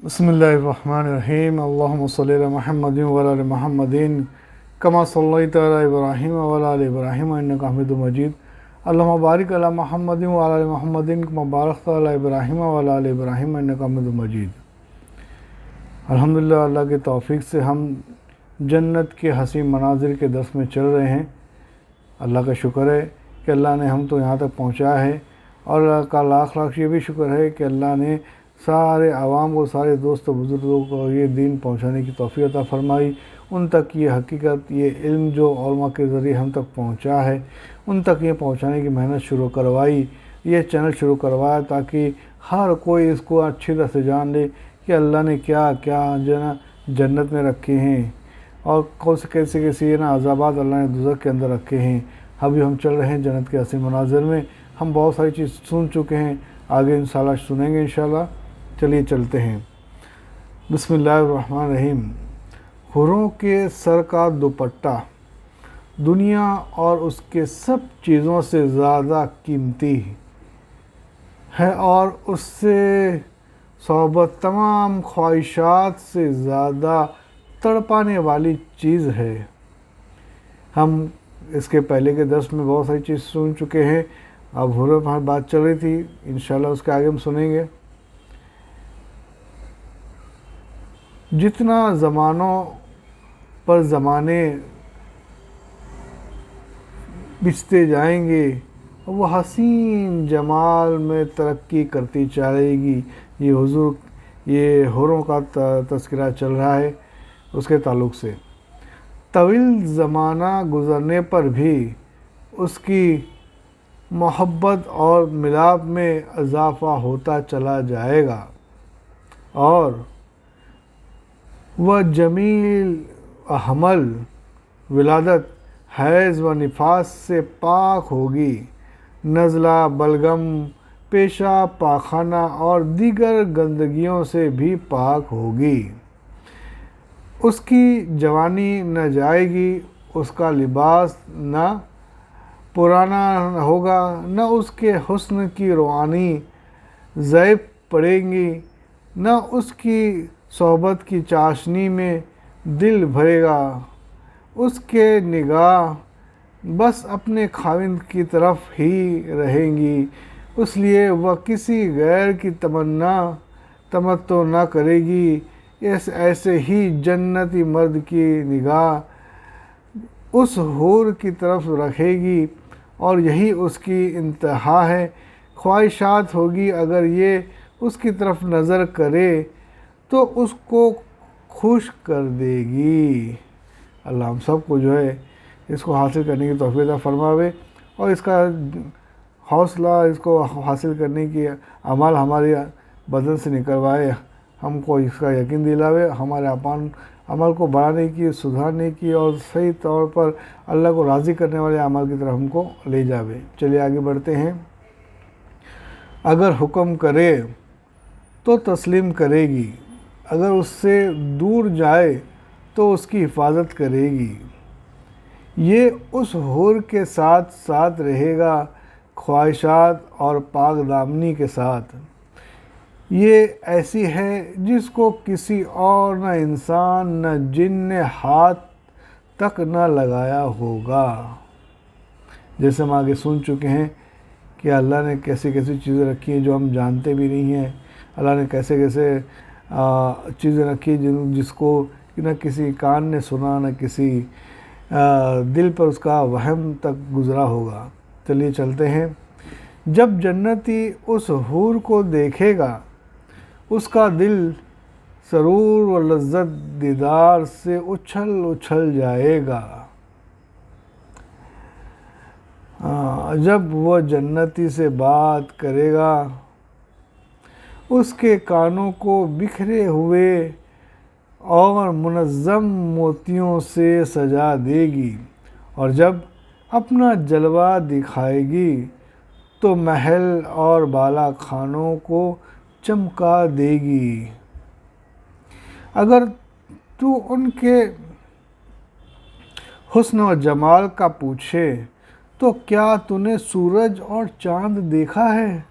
बिस्मिल्लाहिर्रहमानिर्रहीम अल्लाहुम्मा सल्लि अला मुहम्मदिन व अला आलि मुहम्मदिन कमा सल्लैता अला इब्राहीम व अला आलि इब्राहीम इन्नका हमीदुम मजीद अल्लाहुम्मा बारिक अला मुहम्मदिन व अला आलि मुहम्मदिन कमा बारकता अला इब्राहीम व अला आलि इब्राहीम इन्नका हमीदुम मजीद। अल्हम्दुलिल्लाह, अल्लाह की तौफीक से हम जन्नत के हसीन मनाजिर के दर्स में चल रहे हैं। अल्लाह का शुक्र है कि अल्लाह ने हम तो यहाँ तक पहुँचाया है, और अल्लाह का लाख लाख ये भी शुक्र है कि अल्लाह ने सारे आवाम को, सारे दोस्त बुज़ुर्गों को ये दीन पहुँचाने की तौफ़ीक़ अता फ़रमाई। उन तक ये हकीकत, ये इल्म जो उलमा के ज़रिए हम तक पहुँचा है, उन तक ये पहुँचाने की मेहनत शुरू करवाई, ये चैनल शुरू करवाया ताकि हर कोई इसको अच्छी तरह से जान ले कि अल्लाह ने क्या क्या जो है ना जन्नत में रखे हैं, और कौन से कैसे कैसे ना अज़ाबात अल्लाह ने दोज़ख के अंदर रखे हैं। अभी हम चल रहे हैं जन्नत के हसीन मनाज़िर में। हम बहुत सारी चीज़ सुन चुके हैं, आगे इंशाल्लाह सुनेंगे इंशाल्लाह। चलिए चलते हैं। बिस्मिल्लाहिर्रहमानिर्रहीम। हुरों के सर का दुपट्टा दुनिया और उसके सब चीज़ों से ज़्यादा कीमती है, और उससे सोहबत तमाम ख्वाहिशात से ज़्यादा तड़पाने वाली चीज़ है। हम इसके पहले के दर्स में बहुत सारी चीज़ सुन चुके हैं। अब हुरों पर बात चल रही थी, इंशाल्लाह उसके आगे हम सुनेंगे। जितना ज़मानों पर ज़माने बिछते जाएंगे, वो हसीन जमाल में तरक्की करती चलेगी। ये हुजूर, ये हुरों का तज़किरा चल रहा है उसके ताल्लुक़ से। तवील ज़माना गुज़रने पर भी उसकी मोहब्बत और मिलाप में इजाफ़ा होता चला जाएगा, और वह जमील हमल, विलादत, हैज़ व निफास से पाक होगी। नज़ला, बलगम, पेशा, पाखाना और दीगर गंदगियों से भी पाक होगी। उसकी जवानी न जाएगी, उसका लिबास न पुराना होगा, न उसके हुस्न की रोहानी ज़ैब पड़ेंगी, न उसकी सोहबत की चाशनी में दिल भरेगा। उसके निगाह बस अपने खाविंद की तरफ ही रहेंगी, इसलिए वह किसी गैर की तमत्तो न करेगी। ऐसे ही जन्नती मर्द की निगाह उस हूर की तरफ रखेगी, और यही उसकी इंतहा है। ख्वाहिशात होगी, अगर ये उसकी तरफ नज़र करे तो उसको खुश कर देगी। अल्लाह हम सब को जो है इसको हासिल करने की तौफीक अता फरमावे, और इसका हौसला, इसको हासिल करने की अमल हमारे बदन से निकलवाए, हमको इसका यकीन दिलावे, हमारे अमल को बढ़ाने की, सुधारने की, और सही तौर पर अल्लाह को राज़ी करने वाले अमल की तरफ हमको ले जावे। चलिए आगे बढ़ते हैं। अगर हुक्म करे तो तस्लीम करेगी, अगर उससे दूर जाए तो उसकी हिफाजत करेगी। ये उस हूर के साथ साथ रहेगा, ख्वाहिशात और पाक दामनी के साथ। ये ऐसी है जिसको किसी और न इंसान न जिन ने हाथ तक न लगाया होगा। जैसे हम आगे सुन चुके हैं कि अल्लाह ने कैसी कैसी चीज़ें रखी हैं जो हम जानते भी नहीं हैं। अल्लाह ने कैसे कैसे चीज़ें रखी जिसको न किसी कान ने सुना, न किसी दिल पर उसका वहम तक गुज़रा होगा। चलिए चलते हैं। जब जन्नती उस हूर को देखेगा, उसका दिल सरूर व लज्जत दीदार से उछल उछल जाएगा। जब वह जन्नती से बात करेगा, उसके कानों को बिखरे हुए और मुनज़्ज़म मोतियों से सजा देगी, और जब अपना जलवा दिखाएगी तो महल और बाला खानों को चमका देगी। अगर तू उनके हुस्न और जमाल का पूछे तो क्या तूने सूरज और चाँद देखा है?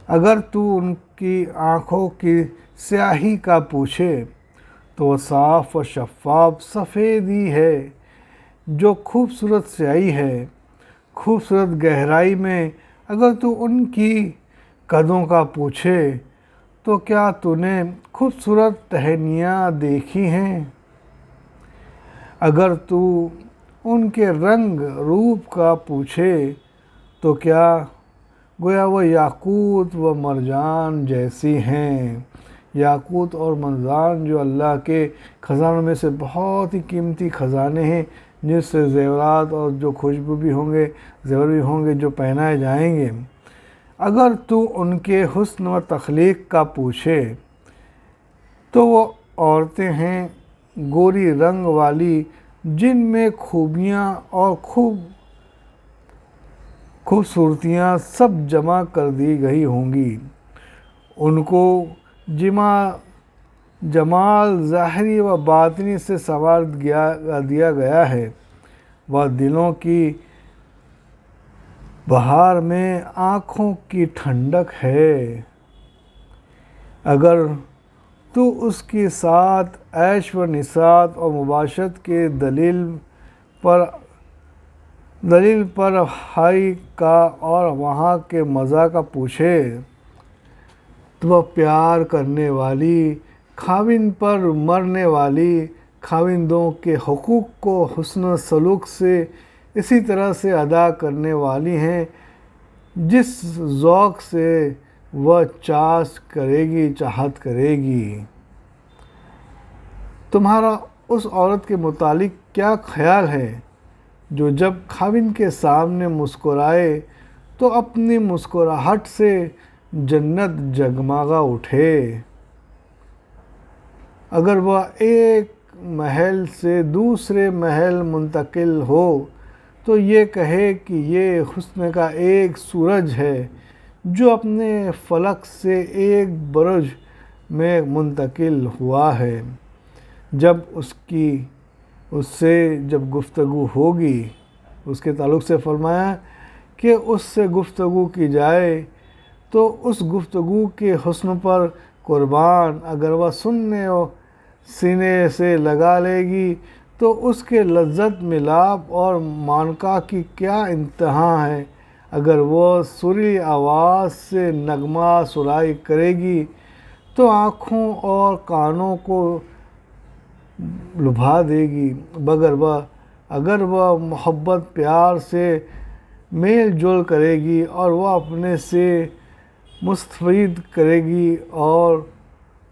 अगर तू की आँखों की स्याही का पूछे तो वो साफ़ व शफ़ाफ सफ़ेदी है। जो खूबसूरत स्याही है, खूबसूरत गहराई में अगर तू उनकी कदों का पूछे तो क्या तूने खूबसूरत टहनियाँ देखी हैं? अगर तू उनके रंग रूप का पूछे तो क्या गोया वो याकूत व मरजान जैसी हैं। याकूत और मरजान जो अल्लाह के ख़जानों में से बहुत ही कीमती ख़जाने हैं, जिससे ज़ेवरात और जो खुशबू भी होंगे, ज़ेवर भी होंगे जो पहनाए जाएंगे। अगर तू उनके हुस्न व तख्लीक का पूछे तो वो औरतें हैं गोरी रंग वाली, जिनमें खूबियाँ और खूबसूरतियाँ सब जमा कर दी गई होंगी। उनको जमाल ज़ाहिरी व बातिनी से संवार दिया गया है। वह दिलों की बहार में आँखों की ठंडक है। अगर तो उसके साथ ऐश व निसात और मुबाशरत के दलील पर हाई का और वहाँ के मज़ा का पूछे तो वह प्यार करने वाली, खाविंद पर मरने वाली, खाविंदों के हुकूक को हुस्न सलूक से इसी तरह से अदा करने वाली हैं जिस ज़ौक़ से वह चाहत करेगी। तुम्हारा उस औरत के मुतालिक क्या ख्याल है जो जब खाविंद के सामने मुस्कुराए तो अपनी मुस्कुराहट से जन्नत जगमगा उठे। अगर वह एक महल से दूसरे महल मुंतकिल हो तो ये कहे कि ये हुस्न का एक सूरज है जो अपने फलक से एक बुर्ज में मुंतकिल हुआ है। जब उससे गुफ्तगू होगी, उसके ताल्लुक़ से फरमाया कि उससे गुफ्तगू की जाए तो उस गुफ्तगू के हुस्न पर कुर्बान अगर वह सुनने और सीने से लगा लेगी तो उसके लज्जत मिलाप और मानका की क्या इंतहा है। अगर वह सुरीली आवाज़ से नगमा सुराई करेगी तो आँखों और कानों को लुभा देगी। अगर वह मोहब्बत प्यार से मेल जोल करेगी और वह अपने से मुस्तफ़ीद करेगी और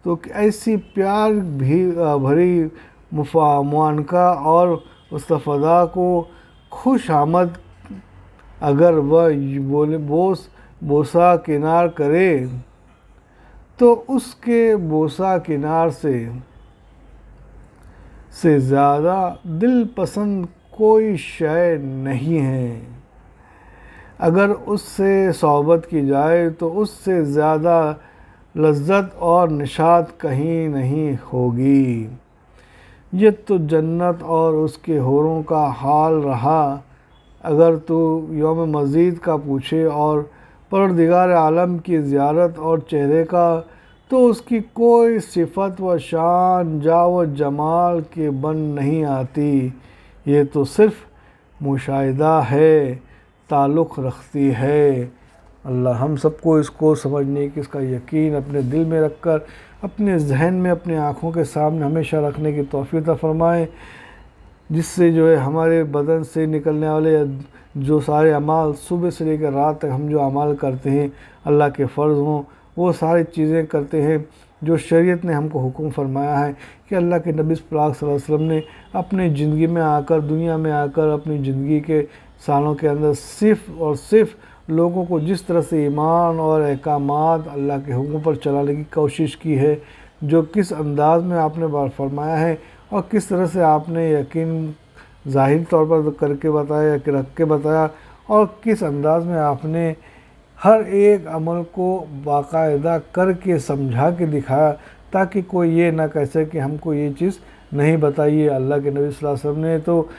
तो ऐसी प्यार भी भरी मुआनका और मुस्तफ़दा को खुश आमद अगर वह बोसा किनार करे तो उसके बोसा किनार से ज़्यादा दिल पसंद कोई शय नहीं है। अगर उससे सोहबत की जाए तो उससे ज़्यादा लज्जत और निशात कहीं नहीं होगी। ये तो जन्नत और उसके हूरों का हाल रहा। अगर तो यौम मज़ीद का पूछे और परवरदिगार आलम की ज़ियारत और चेहरे का तो उसकी कोई सिफ़त व शान जाव जमाल के बन नहीं आती। ये तो सिर्फ़ मुशाहिदा है, ताल्लुक़ रखती है। अल्लाह हम सबको इसको समझने की, इसका यकीन अपने दिल में रख कर अपने जहन में, अपने आँखों के सामने हमेशा रखने की तौफ़ीक़ अता फ़रमाए, जिससे जो है हमारे बदन से निकलने वाले जो सारे अमाल सुबह से लेकर रात तक हम जो अमाल करते हैं अल्लाह के फ़र्ज़ हों, वो सारी चीज़ें करते हैं जो शरीयत ने हमको हुक्म फ़रमाया है कि अल्लाह के नबी पाक सल्लल्लाहु अलैहि वसल्लम ने अपनी ज़िंदगी में आकर, दुनिया में आकर अपनी ज़िंदगी के सालों के अंदर सिर्फ़ और सिर्फ़ लोगों को जिस तरह से ईमान और अहकामात अल्लाह के हुक्म पर चलाने की कोशिश की है, जो किस अंदाज़ में आपने फरमाया है और किस तरह से आपने यकीन ज़ाहिर तौर पर करके बताया या रख के बताया और किस अंदाज़ में आपने हर एक अमल को बाकायदा करके समझा के दिखाया ताकि कोई ये ना कह सके कि हमको ये चीज़ नहीं बताइए। अल्लाह के नबी सल्लल्लाहु अलैहि वसल्लम ने तो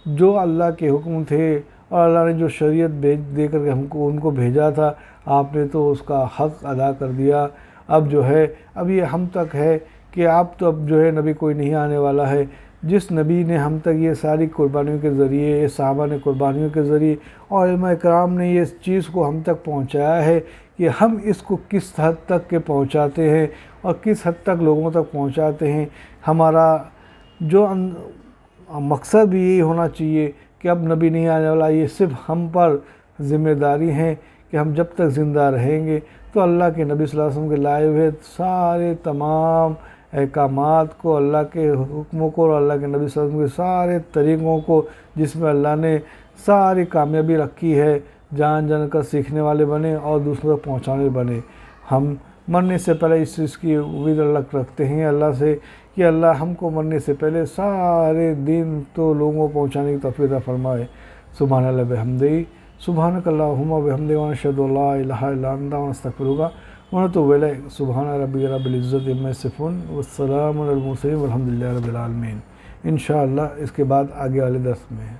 जो अल्लाह के हुक्म थे और अल्लाह ने जो शरीयत दे कर के हमको उनको भेजा था, آپ نے تو اس کا حق ادا کر دیا۔ اب جو ہے اب یہ ہم تک ہے کہ آپ تو اب جو ہے نبی کوئی نہیں آنے والا ہے۔ جس نبی نے ہم تک یہ ساری قربانیوں کے ذریعے، یہ صحابہ نے قربانیوں کے ذریعے اور علماء کرام نے یہ چیز کو ہم تک پہنچایا ہے کہ ہم اس کو کس حد تک کے پہنچاتے ہیں اور کس حد تک لوگوں تک پہنچاتے ہیں۔ ہمارا جو مقصد بھی یہی ہونا چاہیے کہ اب نبی نہیں آنے والا، یہ صرف ہم پر ذمہ داری ہے کہ ہم جب تک زندہ رہیں گے تو اللہ کے نبی صلی اللہ علیہ وسلم کے لائے ہوئے سارے تمام احکامات کو، اللہ کے حکموں کو اور اللہ کے نبی صلی اللہ علیہ وسلم کے سارے طریقوں کو جس میں اللہ نے ساری کامیابی رکھی ہے، جان جان کر سیکھنے والے بنے اور دوسروں تک پہنچانے بنے۔ ہم مرنے سے پہلے اس چیز کی امید اللہ رکھتے ہیں اللہ سے کہ اللہ ہم کو مرنے سے پہلے سارے دین تو لوگوں کو پہنچانے کی توفیق عطا فرمائے۔ سبحان اللہ بحمدہ، سبحانک اللہم وبحمدک ونشہد ان لا الہ الا انت ونستغفرک ونتوب الیک۔ سبحان ربک رب العزت عما یصفون والسلام علی المرسلین والحمد للہ رب العالمین۔ انشاءاللہ اس کے بعد آگے والے درس میں ہے۔